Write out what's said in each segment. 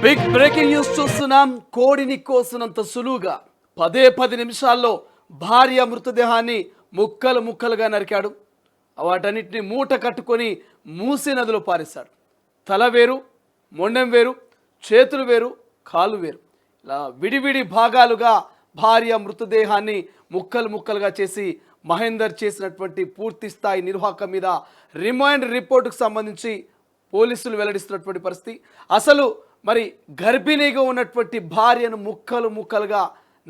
Big breaking news చూస్తున్నాం. కోడిని కోసినంత సులువుగా 10 నిమిషాల్లో భార్య మృతదేహాన్ని ముక్కలు ముక్కలుగా నరికాడు. వాటన్నిటిని మూట కట్టుకొని మూసీ నదిలో పారేశాడు. తల వేరు, మొండెం వేరు, చేతులు వేరు, కాళ్ళు వేరు, ఇలా విడివిడి భాగాలుగా భార్య మృతదేహాన్ని ముక్కలు ముక్కలుగా చేసి మహేందర్ చేసినటువంటి పూర్తి స్థాయి నిర్వాహకం మీద రిమాండ్ రిపోర్టుకు సంబంధించి పోలీసులు వెల్లడిస్తున్నటువంటి పరిస్థితి. అసలు మరి గర్భిణీగా ఉన్నటువంటి భార్యను ముక్కలు ముక్కలుగా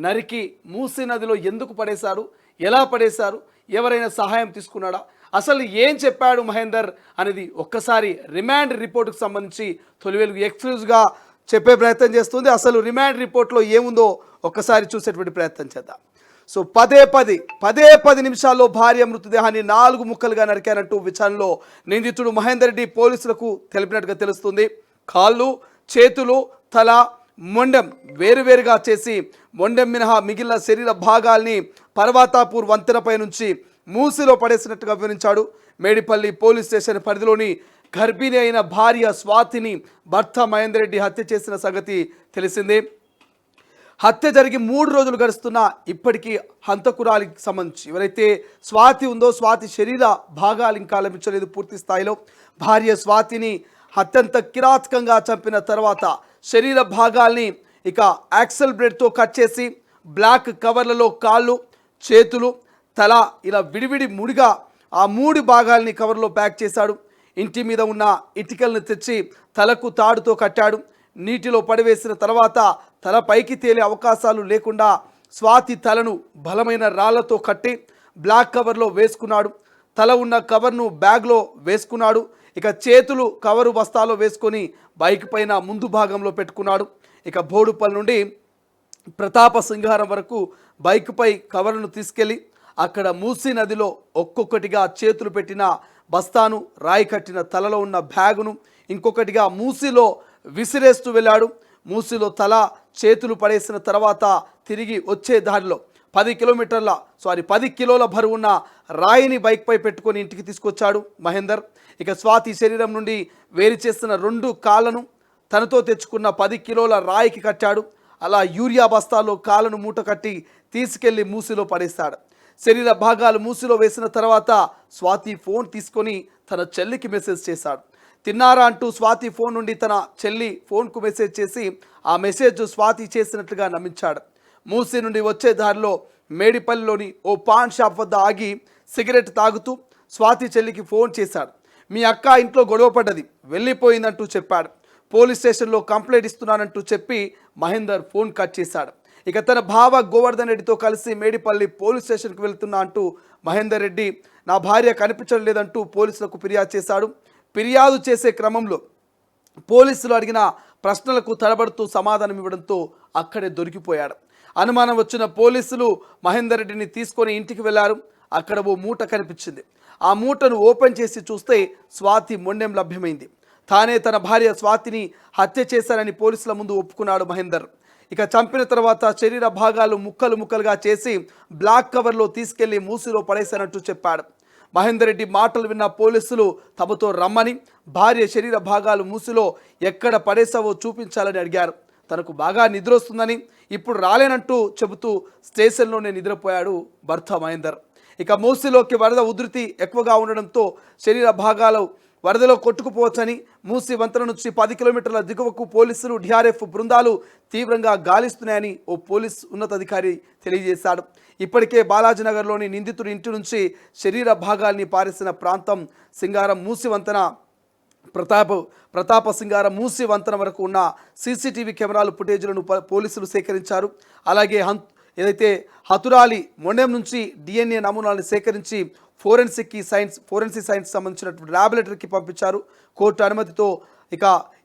నరికి మూసీ నదిలో ఎందుకు పడేశారు, ఎలా పడేశారు, ఎవరైనా సహాయం తీసుకున్నాడా, అసలు ఏం చెప్పాడు మహేందర్ అనేది ఒక్కసారి రిమాండ్ రిపోర్టుకు సంబంధించి తొలివేలుగు ఎక్స్క్లూజివ్గా చెప్పే ప్రయత్నం చేస్తుంది. అసలు రిమాండ్ రిపోర్ట్లో ఏముందో ఒక్కసారి చూసేటువంటి ప్రయత్నం చేద్దాం. సో పదే నిమిషాల్లో భార్య మృతదేహాన్ని 4 ముక్కలుగా నరికానంటూ విచారణలో నిందితుడు మహేందర్ రెడ్డి పోలీసులకు తెలిపినట్టుగా తెలుస్తుంది. కాళ్ళు, చేతులు, తల, మొండెం వేరువేరుగా చేసి మొండెం మినహా మిగిలిన శరీర భాగాల్ని పర్వతాపూర్ వంతెనపై నుంచి మూసిలో పడేసినట్టుగా వివరించాడు. మేడిపల్లి పోలీస్ స్టేషన్ పరిధిలోని గర్భిణి అయిన భార్య స్వాతిని భర్త మహేందర్ రెడ్డి హత్య చేసిన సంగతి తెలిసిందే. హత్య జరిగి 3 రోజులు గడుస్తున్నా ఇప్పటికీ హంతకురాలికి సంబంధించి ఎవరైతే స్వాతి ఉందో స్వాతి శరీర భాగాలు ఇంకా లభించలేదు పూర్తి స్థాయిలో. భార్య స్వాతిని అత్యంత కిరాతకంగా చంపిన తర్వాత శరీర భాగాల్ని ఇక యాక్సెల్ బ్లేడ్తో కట్ చేసి బ్లాక్ కవర్లలో కాళ్ళు, చేతులు, తల ఇలా విడివిడి ముడిగా ఆ 3 భాగాల్ని కవర్లో ప్యాక్ చేశాడు. ఇంటి మీద ఉన్న ఇటుకలను తెచ్చి తలకు తాడుతో కట్టాడు. నీటిలో పడివేసిన తర్వాత తల పైకి తేలే అవకాశాలు లేకుండా స్వాతి తలను బలమైన రాళ్లతో కట్టి బ్లాక్ కవర్లో వేసుకున్నాడు. తల ఉన్న కవర్ను బ్యాగ్లో వేసుకున్నాడు. ఇక చేతులు కవరు బస్తాలో వేసుకొని బైక్ పైన ముందు భాగంలో పెట్టుకున్నాడు. ఇక బోడుపల్లి నుండి ప్రతాప సింగారం వరకు బైక్పై కవర్ను తీసుకెళ్ళి అక్కడ మూసీ నదిలో ఒక్కొక్కటిగా చేతులు పెట్టిన బస్తాను, రాయి కట్టిన తలలో ఉన్న బ్యాగును ఇంకొకటిగా మూసీలో విసిరేస్తూ వెళ్ళాడు. మూసీలో తల, చేతులు పడేసిన తర్వాత తిరిగి వచ్చే దారిలో 10 కిలోల బరువున్న రాయిని బైక్పై పెట్టుకొని ఇంటికి తీసుకొచ్చాడు మహేందర్. ఇక స్వాతి శరీరం నుండి వేరు చేసిన 2 కాళ్ళను తనతో తెచ్చుకున్న 10 కిలోల రాయికి కట్టాడు. అలా యూరియా బస్తాలో కాళ్ళను మూట కట్టి తీసుకెళ్లి మూసీలో పడేశాడు. శరీర భాగాలు మూసీలో వేసిన తర్వాత స్వాతి ఫోన్ తీసుకొని తన చెల్లికి మెసేజ్ చేశాడు. తిన్నారా అంటూ స్వాతి ఫోన్ నుండి తన చెల్లి ఫోన్కు మెసేజ్ చేసి ఆ మెసేజ్ స్వాతి చేసినట్లుగా నమ్మించాడు. మూసీ నుండి వచ్చే దారిలో మేడిపల్లిలోని ఓ పాన్ షాప్ వద్ద ఆగి సిగరెట్ తాగుతూ స్వాతి చెల్లికి ఫోన్ చేశాడు. మీ అక్క ఇంట్లో గొడవ పడ్డది, వెళ్ళిపోయిందంటూ చెప్పాడు. పోలీస్ స్టేషన్లో కంప్లైంట్ ఇస్తున్నానంటూ చెప్పి మహేందర్ ఫోన్ కట్ చేశాడు. ఇక తన బావ గోవర్ధన్ రెడ్డితో కలిసి మేడిపల్లి పోలీస్ స్టేషన్కి వెళ్తున్నా అంటూ మహేందర్ రెడ్డి నా భార్య కనిపించడం లేదంటూ పోలీసులకు ఫిర్యాదు చేశాడు. ఫిర్యాదు చేసే క్రమంలో పోలీసులు అడిగిన ప్రశ్నలకు తడబడుతూ సమాధానం ఇవ్వడంతో అక్కడే దొరికిపోయాడు. అనుమానం వచ్చిన పోలీసులు మహేందర్ రెడ్డిని తీసుకొని ఇంటికి వెళ్లారు. అక్కడ ఓ మూట కనిపించింది. ఆ మూటను ఓపెన్ చేసి చూస్తే స్వాతి మొండెం లభ్యమైంది. తానే తన భార్య స్వాతిని హత్య చేశారని పోలీసుల ముందు ఒప్పుకున్నాడు మహేందర్. ఇక చంపిన తర్వాత శరీర భాగాలు ముక్కలు ముక్కలుగా చేసి బ్లాక్ కవర్లో తీసుకెళ్లి మూసీలో పడేశానంటూ చెప్పాడు. మహేందర్ రెడ్డి మాటలు విన్న పోలీసులు తమతో రమ్మని భార్య శరీర భాగాలు మూసీలో ఎక్కడ పడేసావో చూపించాలని అడిగారు. తనకు బాగా నిద్ర వస్తుందని ఇప్పుడు రాలేనంటూ చెబుతూ స్టేషన్లోనే నిద్రపోయాడు భర్త మహేందర్. ఇక మూసీలోకి వరద ఉధృతి ఎక్కువగా ఉండడంతో శరీర భాగాలు వరదలో కొట్టుకుపోవచ్చని మూసీ వంతెన నుంచి 10 కిలోమీటర్ల దిగువకు పోలీసులు డిఆర్ఎఫ్ బృందాలు తీవ్రంగా గాలిస్తున్నాయని ఓ పోలీస్ ఉన్నతాధికారి తెలియజేశాడు. ఇప్పటికే బాలాజీనగర్లోని నిందితుడి ఇంటి నుంచి శరీర భాగాల్ని పారేసిన ప్రాంతం సింగారం మూసీ వంతెన ప్రతాప సింగారం మూసీ వంతెన వరకు ఉన్న సీసీటీవీ కెమెరాలు ఫుటేజ్లను పోలీసులు సేకరించారు. అలాగే ఏదైతే హతురాలి మొండెం నుంచి DNA నమూనాలను సేకరించి ఫోరెన్సిక్ సైన్స్ సంబంధించినటువంటి ల్యాబొరేటరీకి పంపించారు. కోర్టు అనుమతితో ఇక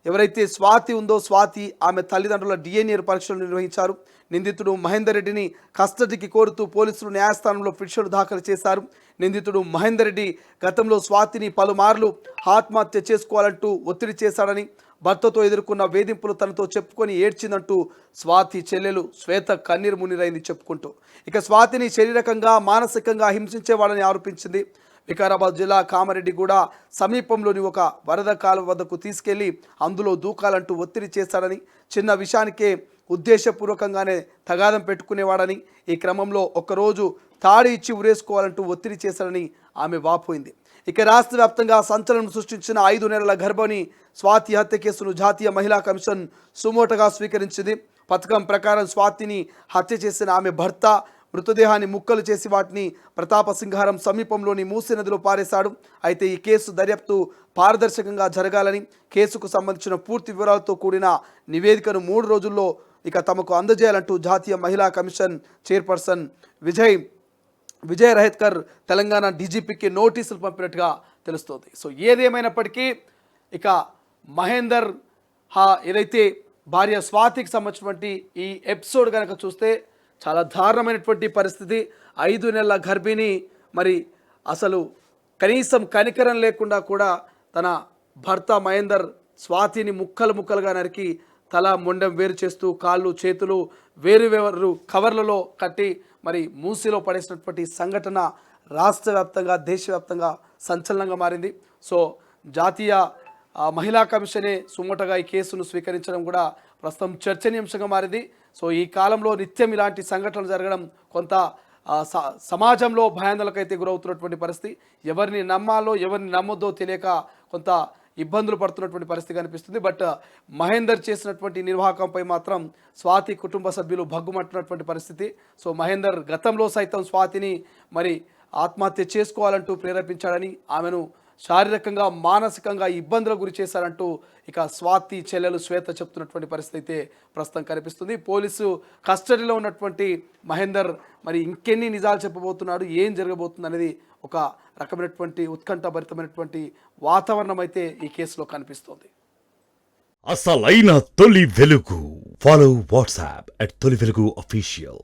ఎవరైతే స్వాతి ఉందో స్వాతి ఆమె తల్లిదండ్రుల DNA పరీక్షలు నిర్వహించారు. నిందితుడు మహేందర్ రెడ్డిని కస్టడీకి కోరుతూ పోలీసులు న్యాయస్థానంలో పిటిషన్ దాఖలు చేశారు. నిందితుడు మహేందర్ రెడ్డి గతంలో స్వాతిని పలుమార్లు ఆత్మహత్య చేసుకోవాలంటూ ఒత్తిడి చేశాడని, భర్తతో ఎదుర్కొన్న వేధింపులు తనతో చెప్పుకొని ఏడ్చిందంటూ స్వాతి చెల్లెలు శ్వేత కన్నీరు మున్నీరైంది చెప్పుకుంటూ. ఇక స్వాతిని శారీరకంగా మానసికంగా హింసించేవాడని ఆరోపించింది. వికారాబాద్ జిల్లా కామారెడ్డిగూడ సమీపంలోని ఒక వరద కాలువ వద్దకు తీసుకెళ్లి అందులో దూకాలంటూ ఒత్తిడి చేశాడని, చిన్న విషయానికే ఉద్దేశపూర్వకంగానే తగాదం పెట్టుకునేవాడని, ఈ క్రమంలో ఒక్కరోజు తాడి ఇచ్చి ఉరేసుకోవాలంటూ ఒత్తిడి చేశాడని ఆమె వాపోయింది. ఇక రాష్ట్ర వ్యాప్తంగా సంచలనం సృష్టించిన 5 నెలల గర్భిణి స్వాతి హత్య కేసును జాతీయ మహిళా కమిషన్ సుమోటోగా స్వీకరించింది. పథకం ప్రకారం స్వాతిని హత్య చేసిన ఆమె భర్త మృతదేహాన్ని ముక్కలు చేసి వాటిని ప్రతాపసింగారం సమీపంలోని మూసీ నదిలో పారేశాడు. అయితే ఈ కేసు దర్యాప్తు పారదర్శకంగా జరగాలని, కేసుకు సంబంధించిన పూర్తి వివరాలతో కూడిన నివేదికను 3 రోజుల్లో ఇక తమకు అందజేయాలంటూ జాతీయ మహిళా కమిషన్ చైర్పర్సన్ విజయ్ రహత్కర్ తెలంగాణ డీజీపీకి నోటీసులు పంపినట్టుగా తెలుస్తోంది. సో ఏదేమైనప్పటికీ ఇక మహేందర్ ఏదైతే భార్య స్వాతికి సంబంధించినటువంటి ఈ ఎపిసోడ్ కనుక చూస్తే చాలా దారుణమైనటువంటి పరిస్థితి. 5 నెలల గర్భిణి మరి అసలు కనీసం కనికరం లేకుండా కూడా తన భర్త మహేందర్ స్వాతిని ముక్కలుగా నరికి తల మొండెం వేరు చేస్తూ కాళ్ళు చేతులు వేరు కవర్లలో కట్టి మరి మూసీలో పడేసినటువంటి సంఘటన రాష్ట్ర వ్యాప్తంగా దేశవ్యాప్తంగా సంచలనంగా మారింది. సో జాతీయ మహిళా కమిషనే సుమోటోగా ఈ కేసును స్వీకరించడం కూడా ప్రస్తుతం చర్చనీయాంశంగా మారింది. సో ఈ కాలంలో నిత్యం ఇలాంటి సంఘటనలు జరగడం కొంత సమాజంలో భయాందోళనకైతే గురవుతున్నటువంటి పరిస్థితి. ఎవరిని నమ్మాలో ఎవరిని నమ్మొద్దో తెలియక కొంత ఇబ్బందులు పడుతున్నటువంటి పరిస్థితి కనిపిస్తుంది. బట్ మహేందర్ చేసినటువంటి నిర్వాహకంపై మాత్రం స్వాతి కుటుంబ సభ్యులు భగ్గుమంటున్నటువంటి పరిస్థితి. సో మహేందర్ గతంలో సైతం స్వాతిని మరి ఆత్మహత్య చేసుకోవాలంటూ ప్రేరేపించాడని, ఆమెను శారీరకంగా మానసికంగా ఇబ్బందులకు గురి చేశారంటూ ఇక స్వాతి చెల్లెలు శ్వేత చెప్తున్నటువంటి పరిస్థితి అయితే ప్రస్తుతం కనిపిస్తుంది. పోలీసు కస్టడీలో ఉన్నటువంటి మహేందర్ మరి ఇంకెన్ని నిజాలు చెప్పబోతున్నాడు, ఏం జరగబోతుంది అనేది ఒక రకమైనటువంటి ఉత్కంఠభరితమైనటువంటి వాతావరణం అయితే ఈ కేసులో కనిపిస్తోంది. అసలైన తొలి వెలుగు. ఫాలో వాట్సాప్ @తొలి వెలుగు official.